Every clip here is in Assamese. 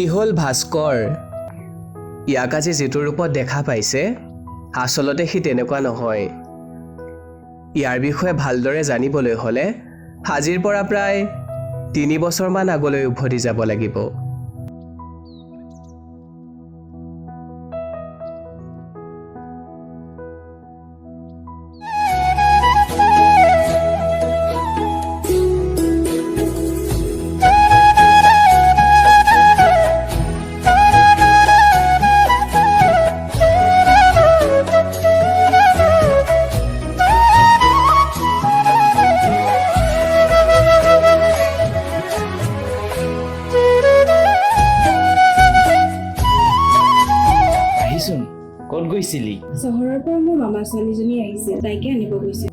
ই হ'ল ভাস্কৰ। ইয়াক আজি যিটো ৰূপত দেখা পাইছে আচলতে সি তেনেকুৱা নহয়। ইয়াৰ বিষয়ে ভালদৰে জানিবলৈ হ'লে আজিৰ পৰা প্ৰায় 3 বছৰমান আগলৈ উভতি যাব লাগিব। ক'ত গৈছিলি? চহৰৰ পৰা মোৰ মামা ছোৱালীজনী আহিছে, তাইকে আনিব গৈছে।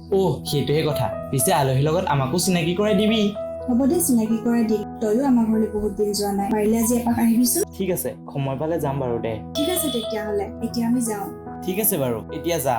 সেইটোহে কথা। পিছে আলহীৰ লগত আমাকো চিনাকি কৰাই দিবি। হ'ব দে, চিনাকি কৰাই দিম। তইও আমাৰ ঘৰলৈ বহুত দিন যোৱা নাই, পাৰিলে আজি এপাক আহিবিচোন। ঠিক আছে, সময় পালে যাম বাৰু দে। ঠিক আছে তেতিয়াহ'লে, এতিয়া আমি যাওঁ। ঠিক আছে বাৰু, এতিয়া যা।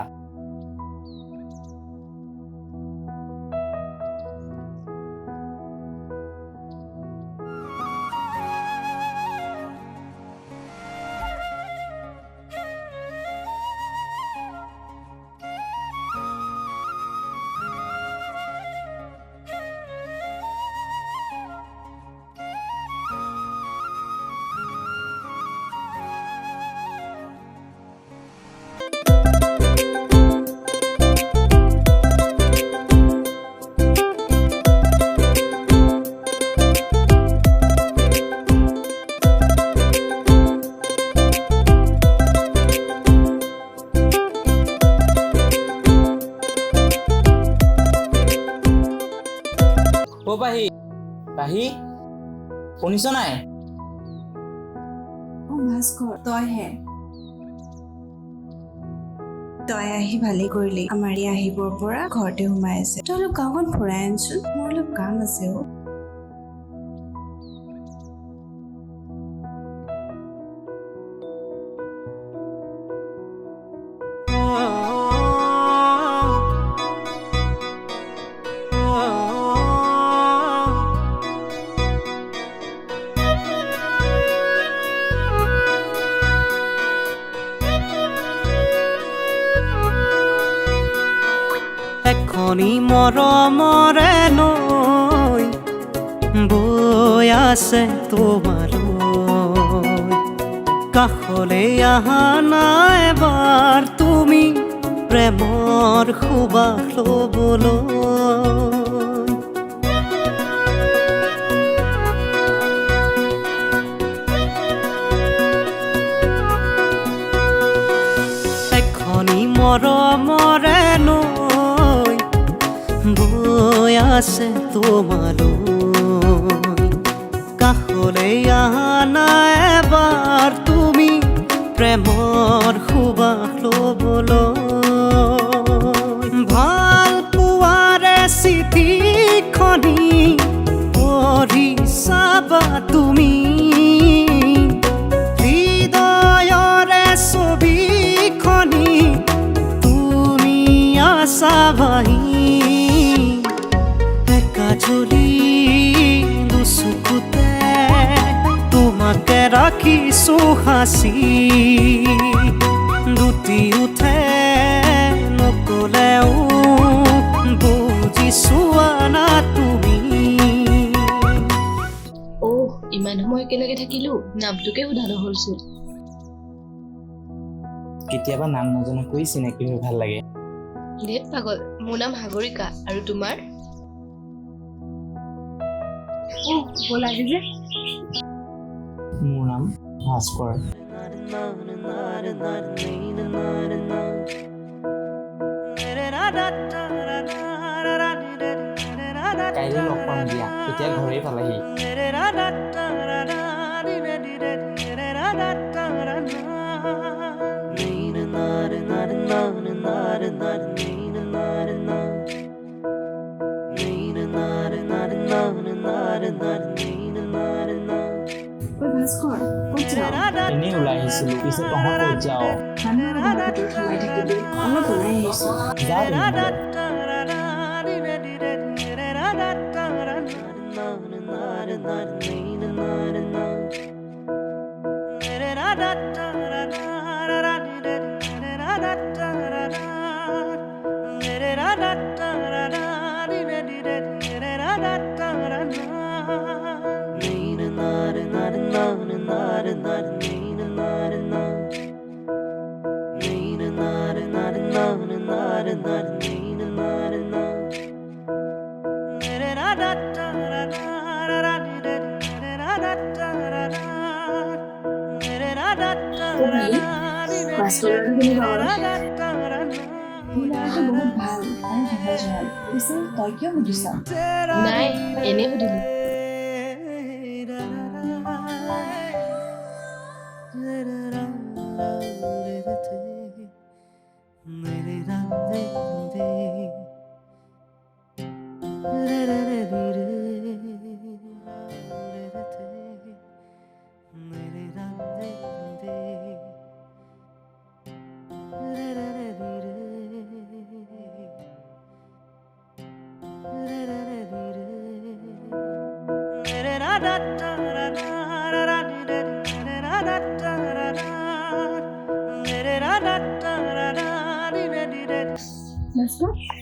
পাহি, শুনিছ নাই? ভাস্কৰ, তইহে। তই আহি ভালেই কৰিলি। আমাৰ এই আহিবৰ পৰা ঘৰতে সোমাই আছে। তই অলপ গাঁওখন ফুৰাই আনচোন, মোৰ অলপ কাম আছে। এখনি মৰমৰে নৈ বৈ আছে তোমালৈ, কাষলৈ আহা নাই এবাৰ তুমি প্ৰেমৰ সুবাস ল'বলৈ। এখনি মৰমৰে নৈ বৈ আছে তোমালৈ, কাষলৈ আহা নাই এবাৰ তুমি প্ৰেমৰ সুবাস ল'বলৈ। ভাল পোৱাৰে চিঠিখনি পঢ়ি চাবা তুমি, হৃদয়ৰে ছবিখনি তুমি আছাবাহি। একাজলি দুচকুতে তোমাকে ৰাখিছো সাঁচি, দুটি উঠে নকলেও বুজিছো আনা তুমি। ইমান সময় একেলগে থাকিলো, নামটোকে সোধা নহলচোন। কেতিয়াবা নাম নজনাকৈ চিনাকি হৈ ভাল লাগে। ধেত পাগল, মোৰ নাম সাগৰিকা। আৰু তোমাৰ? বলাগে যে। মোৰ নাম ভাস্কৰ। কাইলৈ লগ পাম দিয়া, এতিয়া ঘৰেই পালাহি। ভাস্কৰ, ক'ত যাৱ? এনেই ওলাই আহিছিলো, পিছে তহঁত ক'ত যাৱ? সোমাই থাকিবি, অলপ ওলাই আহিছো। যা তেনেহ'লে। বহুত ভাল আৰু সহজ সৰল পিছে তই কিয় সুধিছ নাই এনেই সুধিলো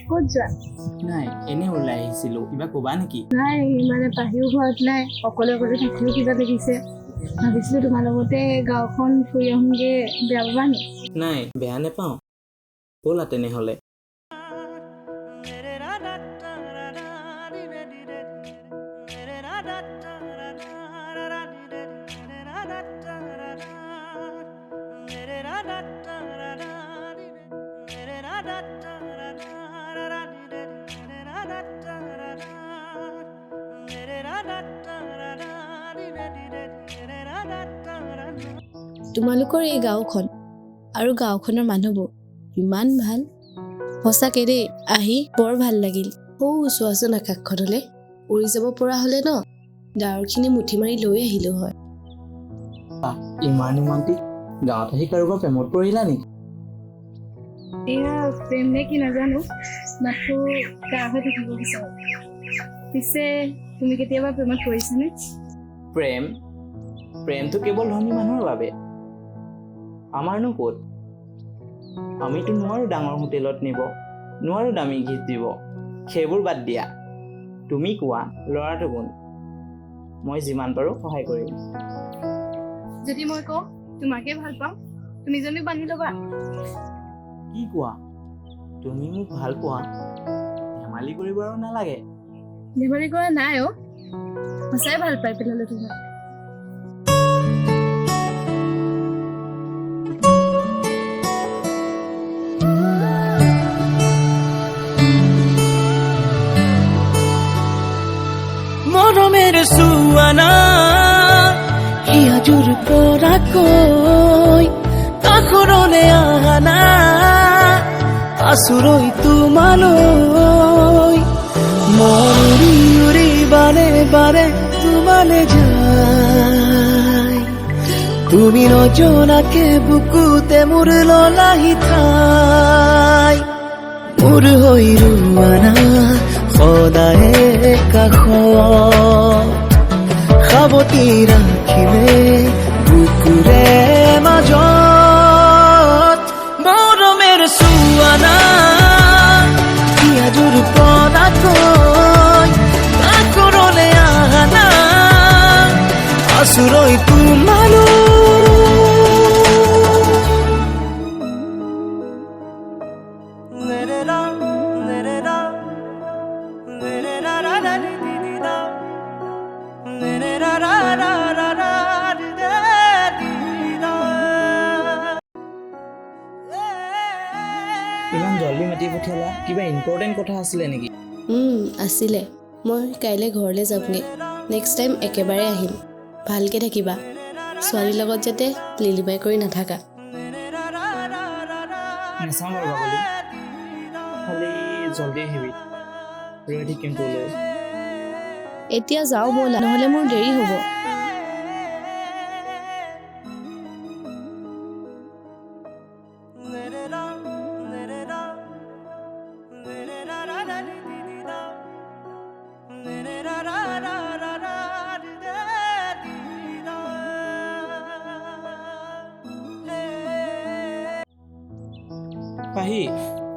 ক'ত যোৱা নাই এনেই ওলাই আহিছিলোঁ কিবা ক'বা নেকি নাই মানে পাহিও ঘৰত নাই অকলে অকলে থাকিও কিবা লাগিছে ভাবিছিলোঁ তোমাৰ লগতে গাঁওখন ফুৰি আহোঁগৈ বেয়া পাবা নি নাই বেয়া নেপাওঁ ব'লা তেনেহ'লে তোমালোকৰ এই গাঁওখন আৰু গাঁওখনৰ মানুহবোৰ ইমান ভাল সঁচাকে দেই আহি বৰ ভাল লাগিল চোৱাচোন আকাশখনলৈ উৰি যাব পৰা হ'লে ন ডাৱৰখিনি মুঠি মাৰি লৈ আহিলো হয় ইমান ৰোমান্টিক গাঁৱত আহি কাৰোবাৰ প্ৰেমত পৰিলা নেকি এয়া প্ৰেম নে কি নাজানো মাথো গা হৈ থাকিব বিচাৰোঁ পিছে তুমি কেতিয়াবা প্ৰেমত পৰিছানে প্ৰেমটো কেৱল ধনী মানুহৰ বাবে আমাৰনো ক'ত আমিতো নোৱাৰো ডাঙৰ হোটেলত নিব নোৱাৰো দামী গীত দিব সেইবোৰ বাদ দিয়া তুমি কোৱা ল'ৰাটো কোন মই যিমান পাৰোঁ সহায় কৰিম যদি মই কওঁ তোমাকে ভাল পাওঁ তুমি জানো বান্ধি ল'বা কি কোৱা তুমি মোক ভাল পোৱা ধেমালি কৰিব আৰু নালাগে ধেমালি কৰা নাই অ' সঁচাই ভাল পাই পেলালে তোমাক মৰমেৰে চুৱানা হিয়াজুৰ পৰা কৈ কাষৰলে আহানা আচুৰৈ তোমালৈ মৰি উৰি বাৰে বাৰে তোমালে যায় তুমি নজনাকে বুকুতে মোৰ ললাহি ঠাই মোৰ হৈ ৰুৱানা সদায়ে কাষ সাৱটি ৰাখিলে বুকুৰে মাজত মৰমেৰ চুৱানা পিয়াজুৰ পনাকৈ কাষৰলে আহানা আচুৰৈ তোমালৈ ইমান জল্দি মাতি পঠিয়ালা কিবা ইম্পৰ্টেণ্ট কথা আছিলে নেকি আছিলে মই কাইলৈ ঘৰলৈ যামগৈ নেক্সট টাইম একেবাৰে আহিম ভালকৈ থাকিবা ছোৱালীৰ লগত যাতে লিলিমাই কৰি নাথাকা নাচাওঁ বাৰু বাকলি খালি জল্দি আহিবি ৰৈ থাকিম তোলৈ এতিয়া যাওঁ ব'লা নহ'লে মোৰ দেৰি হ'ব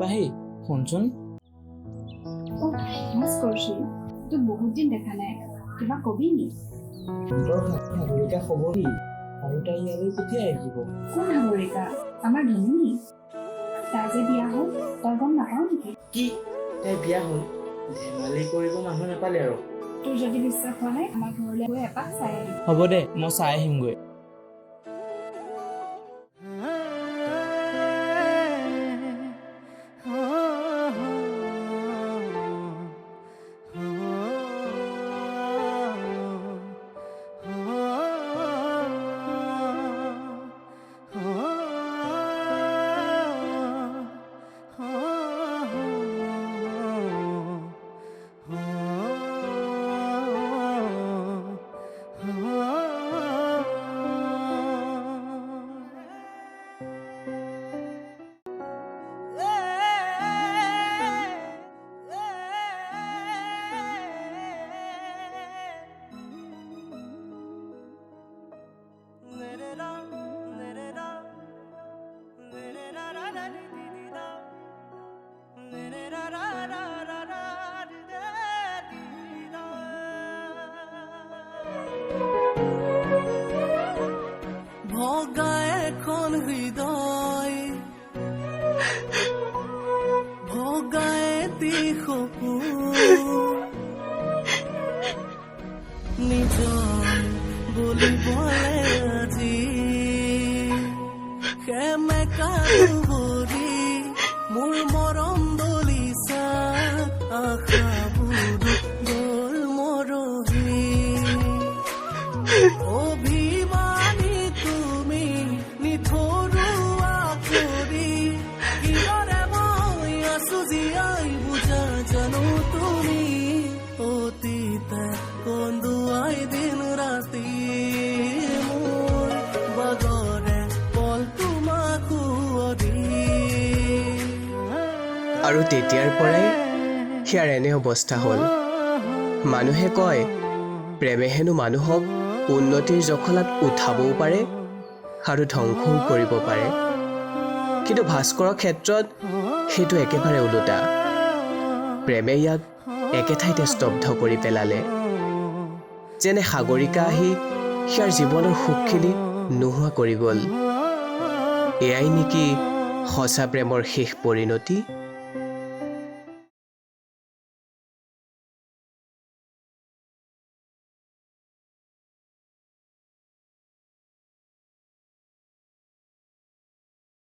পাহি শুনচোন মিছ কৰিছোঁ তোক বহুত দিন দেখা নাই কিবা কবি নি সাগৰিকা খবৰ কি আৰু তাই ইয়ালৈ কেতিয়া আহিব কোন সাগৰিকা আমাৰ ধনী নি তাই যে বিয়া হ'ল তই গম নাপাওঁ নেকি কি তাই বিয়া হ'ল ধেমালি কৰিব মানুহ নাপালে আৰু তোৰ যদি বিশ্বাস হোৱা নাই আমাৰ ঘৰলৈ গৈ এপাক চাই আহিম হ'ব দে মই চাই আহিমগৈ ভগা এখন হৃদয় ভগা এটি সপোন নিজৰ বুলিবলে আজি সেমেকা দুবৰি মোৰ মৰম দলিছা আশাবোৰ গ'ল মৰহি অভিমানী তুমি নিথৰুৱা কৰি কিদৰে মই আছো জীয়াই বুজা জানো তুমি অতীতে কন্দুৱাই দিন ৰাতি মোৰ বাগৰে পল তোমাক সুঁৱৰি আৰু তেতিয়াৰ পৰাই সিয়াৰ এনে অৱস্থা হ'ল মানুহে কয় প্ৰেমে হেনো মানুহক উন্নতিৰ জখলাত উঠাবও পাৰে আৰু ধ্বংসও কৰিব পাৰে কিন্তু ভাস্কৰৰ ক্ষেত্ৰত সেইটো একেবাৰে ওলোটা প্ৰেমে ইয়াক একে ঠাইতে স্তব্ধ কৰি পেলালে যেনে সাগৰিকা আহি সিয়াৰ জীৱনৰ সুখখিনি নোহোৱা কৰি গ'ল এয়াই নেকি সঁচা প্ৰেমৰ শেষ পৰিণতি